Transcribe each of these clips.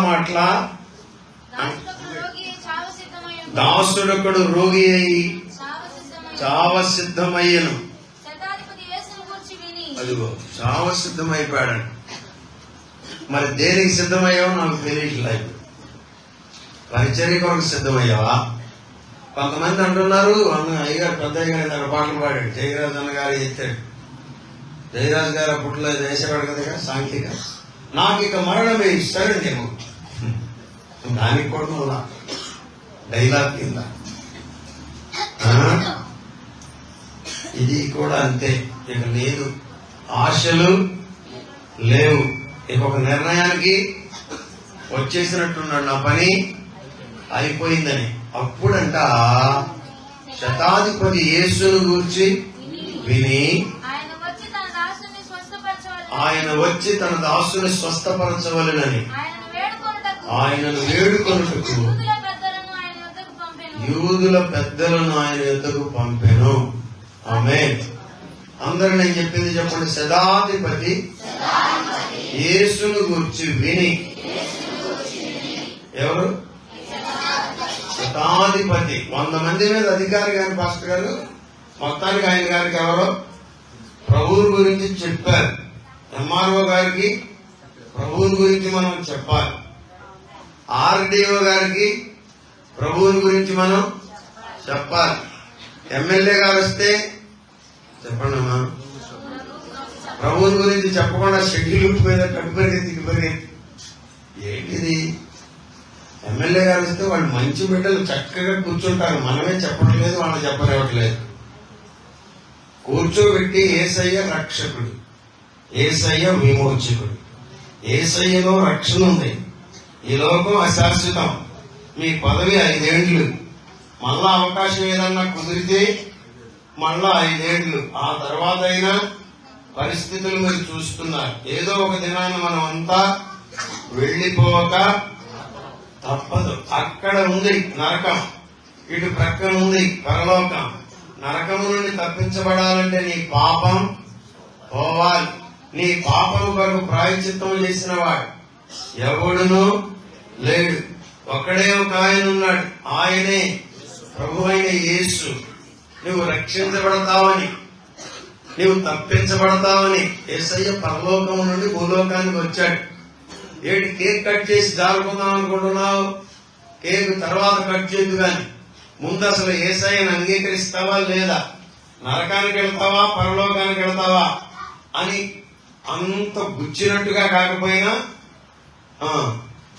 మాట్లా దాసుడొకడు రోగి అయి చావ సిద్ధమయ్యను. అదిగో చావ సిద్ధమైపోయాడు. మరి దేనికి సిద్ధమయ్యావో నాకు తెలియట్లేదు. పరిచర్య కొరకు సిద్ధమయ్యావా? కొంతమంది అంటున్నారు, అయ్యగారు పెద్ద అయ్యగారు దగ్గర పాటలు పాడాడు, జయరాజు అన్న గారు ఎత్తాడు. జయరాజు గారు అప్పట్లో వేసేవాడు కదా సాంఖ్యిక, నాకు ఇక మరణమే ఇస్తాడేమో. దానికి కూడా మళ్ళా డైలాగ్ కింద ఇది కూడా అంతే. ఇక లేదు, ఆశలు లేవు. ఇక ఒక నిర్ణయానికి వచ్చేసినట్టున్నాడు, నా పని అయిపోయిందని. అప్పుడంట శతాధిపతి యేసును గూర్చి విని ఆయన వచ్చి తన దాసుని స్వస్థపరచవలెనని ఆయనను వేడుకొనుటకు యూదుల పెద్దలను ఆయన యొద్దకు పంపెను. ఆమేన్. అందరూ నేను చెప్పింది చెప్పండి. శతాధిపతి యేసును గూర్చి విని. ఎవరు? శతాధిపతి. 100 మంది మీద అధికారి గారి పాస్టర్ గారు మొత్తానికి ఆయన గారికి ఎవరో ప్రభువు గురించి చెప్పారు. ఎంఆర్ఓ గారికి ప్రభువుని గురించి మనం చెప్పాలి. ఆర్డీఓ గారికి ప్రభువుని గురించి మనం చెప్పాలి. ఎమ్మెల్యే గారు వస్తే చెప్పండి అమ్మా, ప్రభువుని గురించి చెప్పకుండా షెడ్యూల్ మీద కట్టుబడి ఏంటిది? ఎమ్మెల్యే గారు వస్తే వాళ్ళు మంచి బిడ్డలు చక్కగా కూర్చుంటారు, మనమే చెప్పడం లేదు, వాళ్ళు చెప్పనివ్వట్లేదు. కూర్చోబెట్టి యేసయ్య రక్షకుడు, యేసయ్య విమోచకుడు, యేసయ్యలో రక్షణ ఉంది, ఈ లోకం అశాశ్వతం, మీ పదవి 5 ఏండ్లు, మళ్ళా అవకాశం ఏదన్నా కుదిరితే మళ్ళా 5 ఏండ్లు, ఆ తర్వాత అయినా పరిస్థితులు మీరు చూస్తున్నారు. ఏదో ఒక దినాన్ని మనం అంతా వెళ్ళిపోక తప్పదు. అక్కడ ఉంది నరకం, ఇటు ప్రక్కన ఉంది పరలోకం. నరకము నుండి తప్పించబడాలంటే నీ పాపం పోవాలి. నీ పాపం కొరకు ప్రాయశ్చిత్తం చేసిన వాడు ఎవడునూ లేడు. ఒక్కడే ఒక ఆయన ఉన్నాడు, ఆయనే ప్రభు అయిన యేసు. నువ్వు రక్షించబడతావని, నువ్వు తప్పించబడతావని యేసయ్య పరలోకం నుండి భూలోకానికి వచ్చాడు. ఏంటి కేక్ కట్ చేసి జారుకుందాం అనుకుంటున్నావు? కేక్ తర్వాత కట్ చేయదు కానీ ముందు అసలు యేసయ్యను అంగీకరిస్తావా లేదా? నరకానికి వెళ్తావా పరలోకానికి వెళ్తావా అని అంత గుచ్చినట్టుగా కాకపోయినా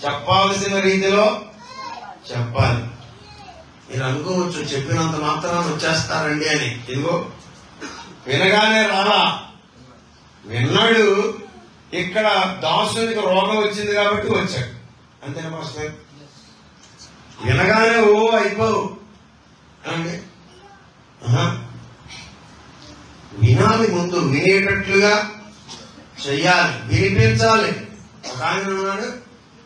చెప్పాల్సిన రీతిలో చెప్పాలి. మీరు అనుకోవచ్చు చెప్పినంత మాత్రాన్ని వచ్చేస్తారండి అని. ఇదిగో వినగానే రాలా, విన్నాడు. ఇక్కడ దాసునికి రోగం వచ్చింది కాబట్టి వచ్చాడు, అంతేనా పాస్టర్? వినగానే ఓ అయిపోవు అండి. వినాలి, ముందు వినేటట్లుగా చెయ్యాలి, వినిపించాలి. ఒక ఆయన అన్నాడు,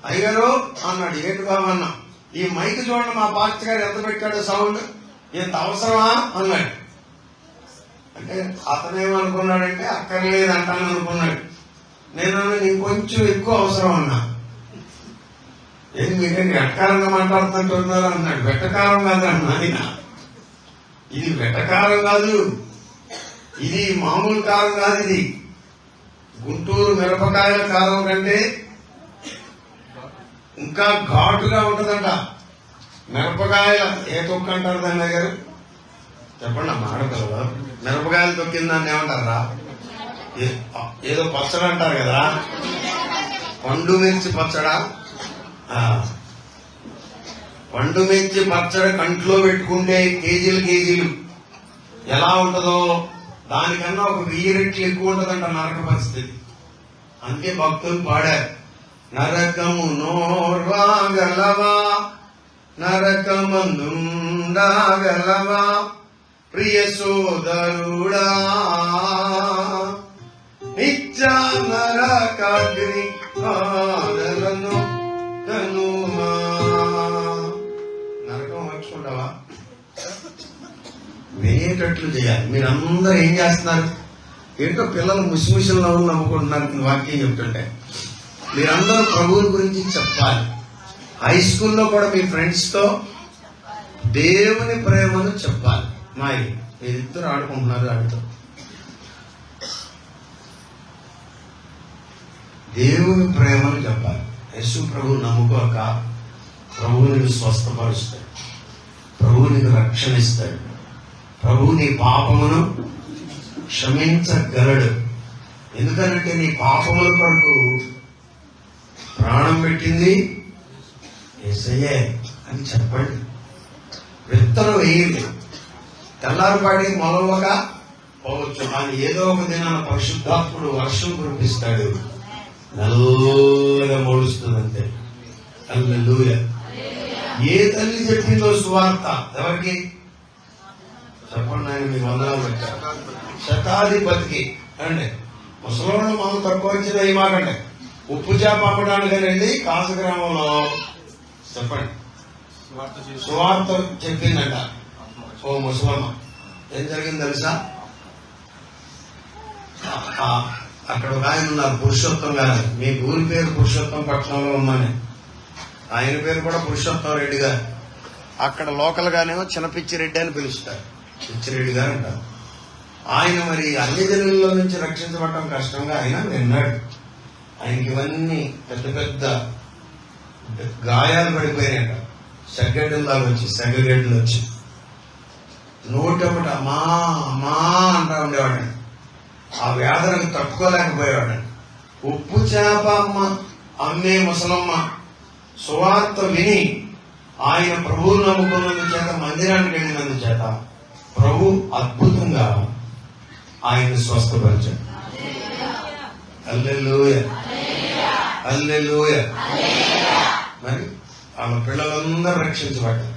అయ్యగారు అన్నాడు, ఏంటి బాబు అన్నా, ఈ మైక్ చూడండి మా పాస్టర్ గారు ఎంత పెట్టాడు సౌండ్, ఇంత అవసరమా అన్నాడు. అంటే అతనేమనుకున్నాడంటే అక్కర్లేదు అంటాను అనుకున్నాడు. నేను ఇంకొంచెం ఎక్కువ అవసరం అన్నా. ఏంటి మీరేంటి వెటకారంగా మాట్లాడుతుంటున్నారు అన్నాడు. వెటకారం కాదు అన్న ఆయన, ఇది వెటకారం కాదు, ఇది మామూలు కారం కాదు, ఇది గుంటూరు మిరపకాయల కారం కంటే ఇంకా ఘాటుగా ఉంటుందంట. మిరపకాయల ఏ తొక్క అంటారు దాన్ని గారు చెప్పండి అమ్మా, ఆడపిల్లలు మిరపకాయలు తొక్కిన దాన్ని ఏమంటారా? ఏదో పచ్చడి అంటారు కదా, పండు మిర్చి పచ్చడా? పండు మిర్చి పచ్చడి కంట్లో పెట్టుకుంటే కేజీలు ఎలా ఉంటుందో దానికన్నా ఒక 1000 రెట్లు ఎక్కువ ఉంటుందంట నరక పరిస్థితి. అందుకే భక్తులు పాడారు, నరకము నోర్వాగలవా, నరకమందుండగలవా ప్రియ సోదరుడా, నిత్య నరకాగ్ని బాధలను కనుమా. నరకం వచ్చుకుంటావా? వినేటట్లు చేయాలి. మీరందరూ ఏం చేస్తున్నారు? ఏంటో పిల్లలు ముసిముసిలో నవ్వుకుంటున్నారు వాక్యం చెప్తుంటే. మీరందరూ ప్రభువుని గురించి చెప్పాలి. హై స్కూల్లో కూడా మీ ఫ్రెండ్స్తో దేవుని ప్రేమను చెప్పాలి. మీరిద్దరు ఆడుకుంటున్నారు, ఆడుతూ దేవుని ప్రేమను చెప్పాలి. యేసు ప్రభువు నమ్ముకోక ప్రభువు నీకు స్వస్థపరుస్తాడు, ప్రభువు నీకు రక్షణ ఇస్తాడు, ప్రభువు నీ పాపమును క్షమించగలడు. ఎందుకనంటే నీ పాపముల కొరకు ప్రాణం పెట్టింది యేసయ్యే అని చెప్పండి. విత్తనం వేయండి, తెల్లారిపాటి మొలవగా పోవచ్చు, కానీ ఏదో ఒక దినాన పరిశుద్ధాత్ముడు వర్షం కురిపిస్తాడు, నల్లగా మొలుస్తుంది అంతే. హల్లెలూయా. ఏ తల్లి చెప్పిందో సువార్త ఎవరికి చెప్పండి, ఆయన మీకు వందనాలు పెట్టారు. శతాధిపతికి అండి, ముసలోళ్ళు మనం తక్కువ వచ్చింది అవి మాకండి. ఉప్పు చేప అమ్మడానికి రండి కాసు గ్రామంలో చెప్పండి సువార్త చెప్పిందంట ఓ ముసలమ్మ. ఏం జరిగింది తెలుసా? అక్కడ ఒక ఆయన ఉన్నారు, పురుషోత్తం గారు. మీ ఊరి పేరు పురుషోత్తం పట్టణంలో ఉందని, ఆయన పేరు కూడా పురుషోత్తం రెడ్డి గారు. అక్కడ లోకల్ గానేమో చిన్నపిచ్చి రెడ్డి అని పిలుస్తారు, పిచ్చిరెడ్డి గారు అంటారు. ఆయన మరి అన్ని జనుల్లో నుంచి రక్షించబడటం కష్టంగా ఆయన విన్నాడు. ఆయనకి ఇవన్నీ పెద్ద పెద్ద గాయాలు పడిపోయినాయట, సెగ్గడ్డలాగా వచ్చి సెగ్గడ్డలు వచ్చి నోటమ్మట అమ్మా అమ్మా అంటా ఉండేవాడండి. ఆ వేదనకు తట్టుకోలేకపోయేవాడండి. ఉప్పు చేప అమ్మే ముసలమ్మ సువార్త విని ఆయన ప్రభువును నమ్ముకున్నందు చేత, మందిరానికి వెళ్ళినందు చేత ప్రభు అద్భుతంగా ఆయన స్వస్థపరిచాడు. హల్లెలూయా, హల్లెలూయా. మరి ఆమె పిల్లలందరూ రక్షించబడ్డారు,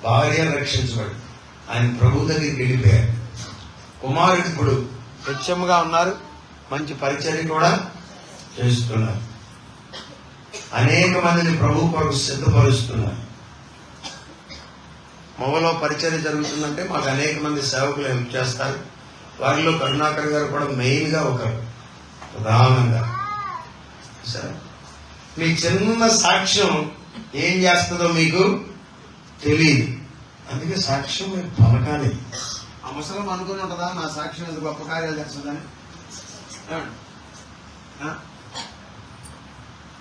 భార్య రక్షించబడ్డారు. ఆయన ప్రభు దగ్గరికి వెళ్ళిపోయారు. కుమారుడు ఇప్పుడు స్వచ్ఛంగా ఉన్నారు, మంచి పరిచర్య కూడా చేస్తున్నారు, అనేక మందిని ప్రభు కొరకు సిద్ధపరుస్తున్నారు. మొగలో పరిచర్య జరుగుతుందంటే మాకు అనేక మంది సేవకులు హెల్ప్ చేస్తారు. వారిలో కరుణాకర్ గారు కూడా మెయిన్ గా ఒకరు, ప్రధానంగా. సరే, మీ చిన్న సాక్ష్యం ఏం చేస్తుందో మీకు తెలియదు, అందుకే సాక్ష్యం మీరు పలకాలి. ఆ ముసలం అనుకుని ఉంటుందా నా సాక్ష్యం ఇది గొప్ప కార్యాలు చేస్తుందని?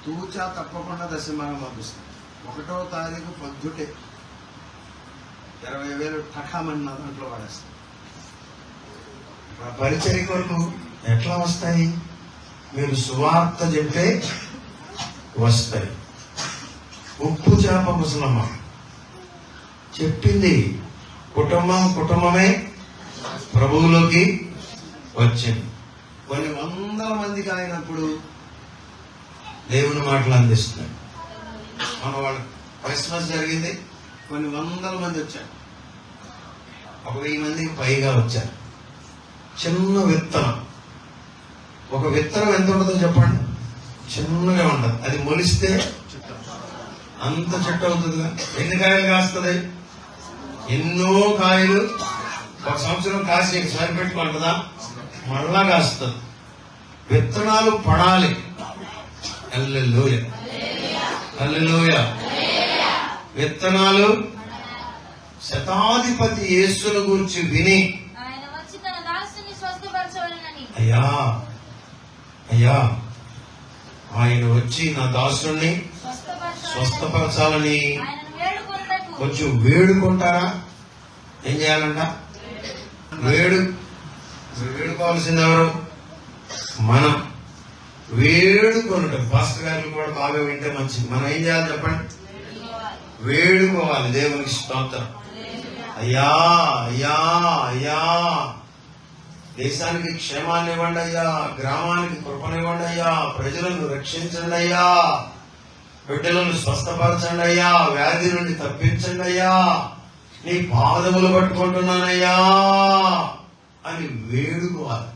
తూచా తప్పకుండా దశమానం పంపిస్తాను. 1వ తారీఖు పొద్దుటే 20,000 టకామని నా దాంట్లో వాడేస్తాను. పరిచర్య కొరకు ఎట్లా వస్తాయి? మీరు సువార్త చెప్తే వస్తాయి. ఉప్పు చేప ముసలమ్మ చెప్పింది, కుటుంబమే ప్రభువులోకి వచ్చింది. కొన్ని వందల మందికి అయినప్పుడు దేవుని మాటలు అందిస్తున్నాడు. మన వాళ్ళ క్రిస్మస్ జరిగింది, కొన్ని వందల మంది వచ్చారు, 1,000 మందికి పైగా వచ్చారు. చిన్న విత్తనం, ఒక విత్తనం ఎంత ఉంటుందో చెప్పండి? చిన్నగా ఉంటుంది. అది మొలిస్తే అంత చెట్టు అవుతుందిగా. ఎన్ని కాయలు కాస్తుంది? ఎన్నో కాయలు. ఒక సంవత్సరం కాసి సరిపెట్టుకుంటుందా? మళ్ళా కాస్తుంది. విత్తనాలు పడాలి. హల్లెలూయా, హల్లెలూయా. విత్తనాలు శతాధిపతి యేసును గురించి విని, అయ్యా అయ్యా ఆయన వచ్చి నా దాసుని స్వస్థపరచాలని కొంచెం వేడుకుంటారా? ఏం చేయాలంట? వేడుకోవాల్సింది ఎవరు? మనం. వేడుకొనుట. పాస్టర్ గారు కూడా బాగా వింటే మంచిది. మనం ఏం చేయాలి చెప్పండి? వేడుకోవాలి. దేవునికి స్తోత్రం. అయ్యా అయ్యా అయ్యా, దేశానికి క్షేమాన్ని ఇవ్వండి అయ్యా, గ్రామానికి కృపనివ్వండి అయ్యా, ప్రజలను రక్షించండి అయ్యా, బిడ్డలను స్వస్థపరచండి అయ్యా, వ్యాధి నుండి తప్పించండి అయ్యా, నీ పాదములు పట్టుకుంటున్నానయ్యా అని వేడుకోవాలి.